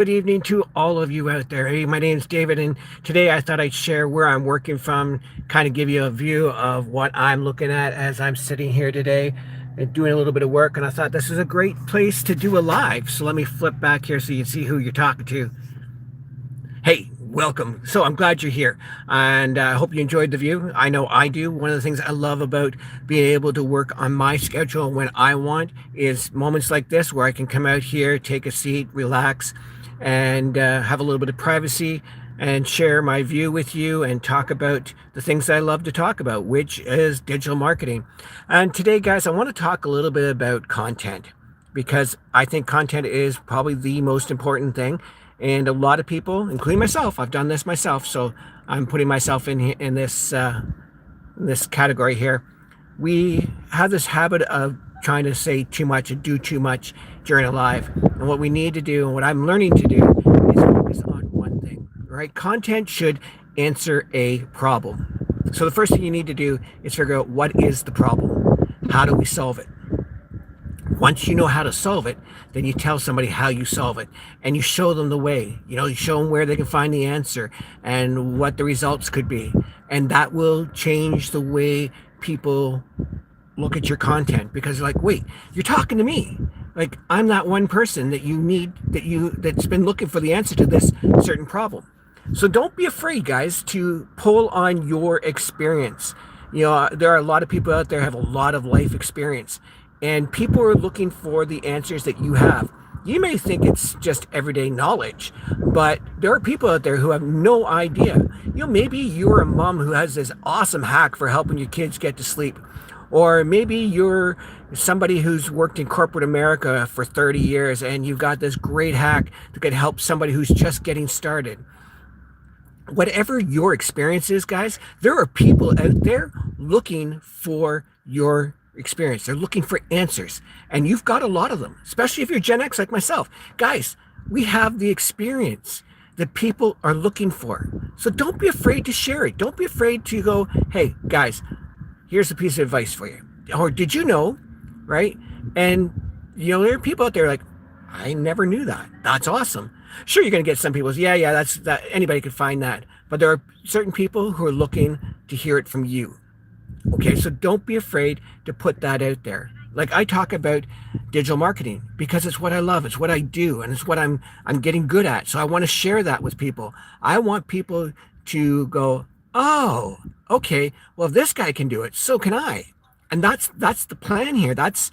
Good evening to all of you out there. Hey, my name's David, and today I thought I'd share where I'm working from, kind of give you a view of what I'm looking at as I'm sitting here today and doing a little bit of work. And I thought this is a great place to do a live. So let me flip back here so you can see who you're talking to. Hey, welcome. So I'm glad you're here, and I hope you enjoyed the view. I know I do. One of the things I love about being able to work on my schedule when I want is moments like this where I can come out here, take a seat, relax, and have a little bit of privacy and share my view with you and talk about the things I love to talk about, which is digital marketing. And today, guys, I want to talk a little bit about content because I think content is probably the most important thing. And a lot of people, including myself, I've done this myself, so I'm putting myself in this category here. We have this habit of trying to say too much and do too much during a live. And what we need to do, and what I'm learning to do, is focus on one thing, right? Content should answer a problem. So the first thing you need to do is figure out what is the problem. How do we solve it? Once you know how to solve it, then you tell somebody how you solve it and you show them the way. You show them where they can find the answer and what the results could be. And that will change the way people look at your content, because they're like, wait, you're talking to me. Like, I'm that one person that's been looking for the answer to this certain problem. So don't be afraid, guys, to pull on your experience. There are a lot of people out there who have a lot of life experience, and people are looking for the answers that you have. You may think it's just everyday knowledge, but there are people out there who have no idea. Maybe you're a mom who has this awesome hack for helping your kids get to sleep. Or maybe you're somebody who's worked in corporate America for 30 years and you've got this great hack that could help somebody who's just getting started. Whatever your experience is, guys, there are people out there looking for your experience. They're looking for answers, and you've got a lot of them, especially if you're Gen X like myself. Guys, we have the experience that people are looking for. So don't be afraid to share it. Don't be afraid to go, hey, guys, here's a piece of advice for you. Or did you know, right? And, there are people out there like, I never knew that. That's awesome. Sure, you're going to get some people, yeah, that's that. Anybody could find that. But there are certain people who are looking to hear it from you. Okay, so don't be afraid to put that out there. Like, I talk about digital marketing because it's what I love, it's what I do, and it's what I'm getting good at. So I want to share that with people. I want people to go, oh, okay, well, if this guy can do it, so can I. And that's the plan here. That's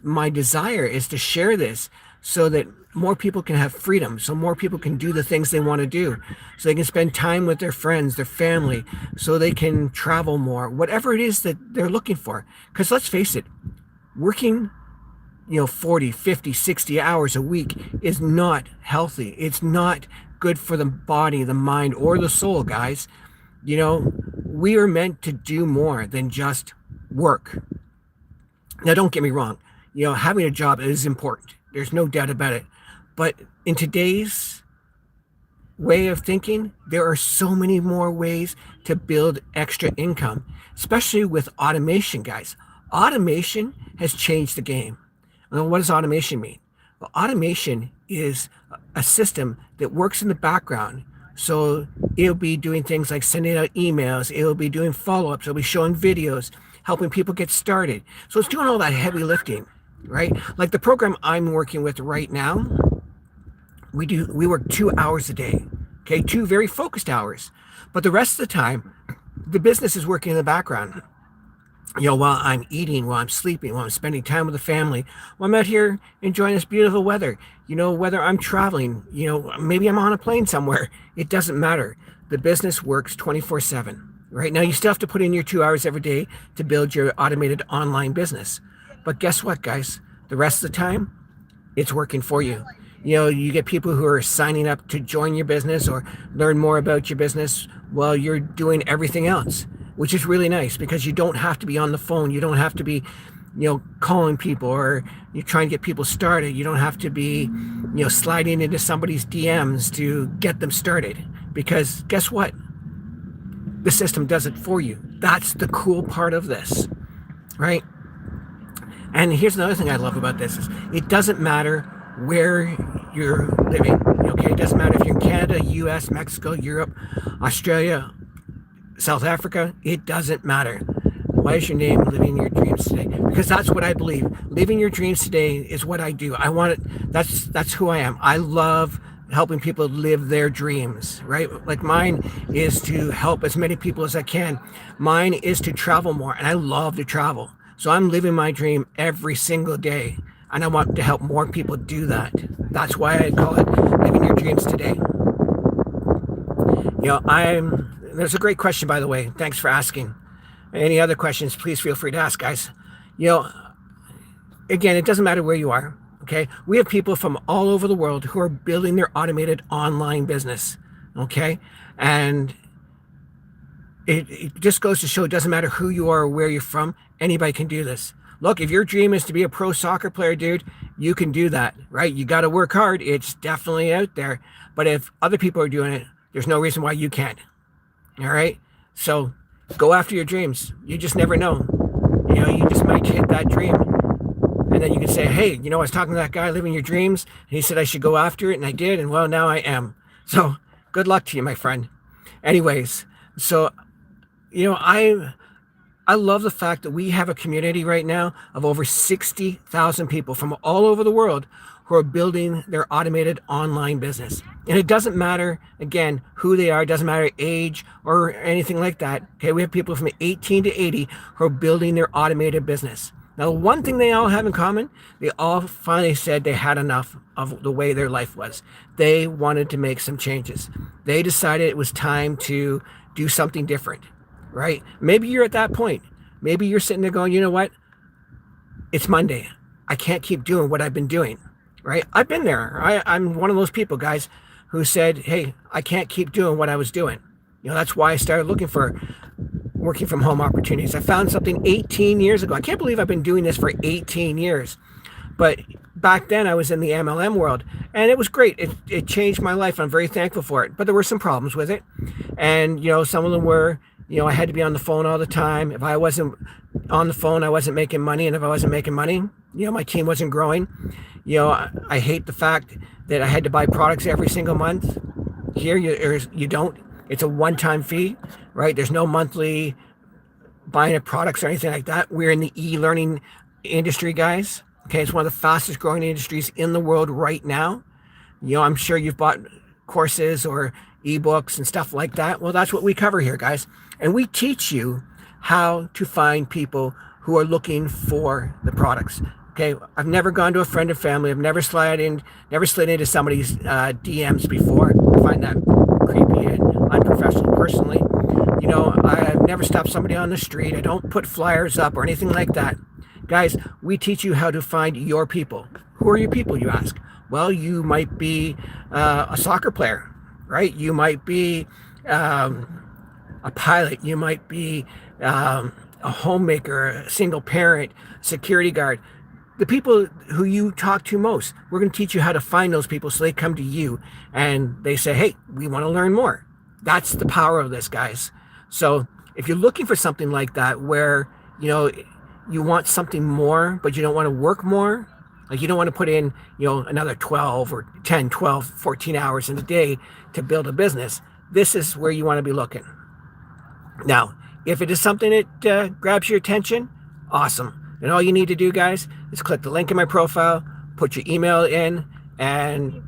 my desire, is to share this so that more people can have freedom, so more people can do the things they want to do, so they can spend time with their friends, their family, so they can travel more, whatever it is that they're looking for. Because let's face it, working 40, 50, 60 hours a week is not healthy. It's not good for the body, the mind, or the soul, guys. We are meant to do more than just work. Now, don't get me wrong. Having a job is important. There's no doubt about it. But in today's way of thinking, there are so many more ways to build extra income, especially with automation, guys. Automation has changed the game. Well, what does automation mean? Well, automation is a system that works in the background. So it'll be doing things like sending out emails, it'll be doing follow-ups, it'll be showing videos, helping people get started. So it's doing all that heavy lifting, right? Like the program I'm working with right now, we work 2 hours a day, okay? 2 very focused hours. But the rest of the time, the business is working in the background. While I'm eating, while I'm sleeping, while I'm spending time with the family, while I'm out here enjoying this beautiful weather, whether I'm traveling, maybe I'm on a plane somewhere, it doesn't matter. The business works 24/7, right? Now, you still have to put in your 2 hours every day to build your automated online business. But guess what, guys? The rest of the time, it's working for you. You get people who are signing up to join your business or learn more about your business while you're doing everything else, which is really nice because you don't have to be on the phone. You don't have to be, calling people, or you're trying to get people started. You don't have to be, sliding into somebody's DMs to get them started, because guess what? The system does it for you. That's the cool part of this, right? And here's another thing I love about this is it doesn't matter where you're living. Canada, US, Mexico, Europe, Australia, South Africa, it doesn't matter. Why is your name Living Your Dreams Today? Because that's what I believe. Living your dreams today is what I do. I want it. That's who I am. I love helping people live their dreams, right? Like mine is to help as many people as I can. Mine is to travel more, and I love to travel. So I'm living my dream every single day, and I want to help more people do that. That's why I call it Living Your Dreams Today. There's a great question, by the way. Thanks for asking. Any other questions, please feel free to ask, guys. Again, it doesn't matter where you are, okay? We have people from all over the world who are building their automated online business, okay? And it just goes to show it doesn't matter who you are or where you're from, anybody can do this. Look, if your dream is to be a pro soccer player, dude, you can do that, right? You got to work hard. It's definitely out there. But if other people are doing it, there's no reason why you can't, all right? So go after your dreams. You just never know. You just might hit that dream. And then you can say, hey, I was talking to that guy living your dreams, and he said I should go after it, and I did, and well, now I am. So good luck to you, my friend. Anyways, so, I love the fact that we have a community right now of over 60,000 people from all over the world who are building their automated online business. And it doesn't matter, again, who they are. It doesn't matter age or anything like that. Okay, we have people from 18 to 80 who are building their automated business. Now, one thing they all have in common, they all finally said they had enough of the way their life was. They wanted to make some changes. They decided it was time to do something different, right? Maybe you're at that point. Maybe you're sitting there going, you know what? It's Monday. I can't keep doing what I've been doing, right? I've been there. I'm one of those people, guys, who said, hey, I can't keep doing what I was doing. That's why I started looking for working from home opportunities. I found something 18 years ago. I can't believe I've been doing this for 18 years. But back then I was in the MLM world, and it was great. It changed my life. I'm very thankful for it. But there were some problems with it. And, some of them were, I had to be on the phone all the time. If I wasn't on the phone, I wasn't making money. And if I wasn't making money, my team wasn't growing. I hate the fact that I had to buy products every single month. Here, you don't. It's a one-time fee, right? There's no monthly buying of products or anything like that. We're in the e-learning industry, guys. Okay, it's one of the fastest growing industries in the world right now. I'm sure you've bought courses or ebooks and stuff like that. Well, that's what we cover here, guys. And we teach you how to find people who are looking for the products. Okay, I've never gone to a friend or family. I've never slid into somebody's DMs before. I find that creepy and unprofessional personally. I've never stopped somebody on the street. I don't put flyers up or anything like that. Guys, we teach you how to find your people. Who are your people, you ask? Well, you might be a soccer player, right? You might be a pilot. You might be a homemaker, a single parent, security guard. The people who you talk to most, we're going to teach you how to find those people so they come to you and they say, hey, we want to learn more. That's the power of this, guys. So if you're looking for something like that where, you want something more, but you don't want to work more, like you don't want to put in, another 12 or 10, 12, 14 hours in a day to build a business, this is where you want to be looking. Now, if it is something that grabs your attention, awesome. And all you need to do, guys, is click the link in my profile, put your email in, and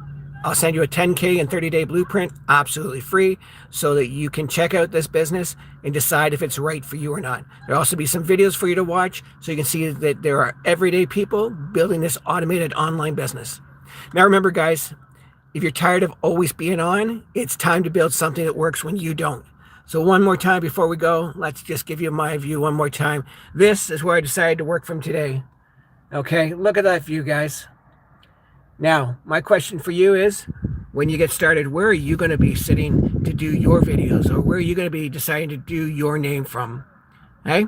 I'll send you a 10K and 30-day blueprint absolutely free so that you can check out this business and decide if it's right for you or not. There'll also be some videos for you to watch so you can see that there are everyday people building this automated online business. Now remember, guys, if you're tired of always being on, it's time to build something that works when you don't. So one more time before we go, let's just give you my view one more time. This is where I decided to work from today. Okay, look at that view, guys. Now, my question for you is, when you get started, where are you going to be sitting to do your videos? Or where are you going to be deciding to do your name from? Hey,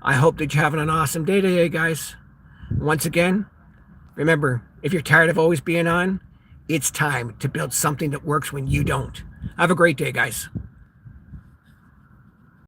I hope that you're having an awesome day today, guys. Once again, remember, if you're tired of always being on, it's time to build something that works when you don't. Have a great day, guys.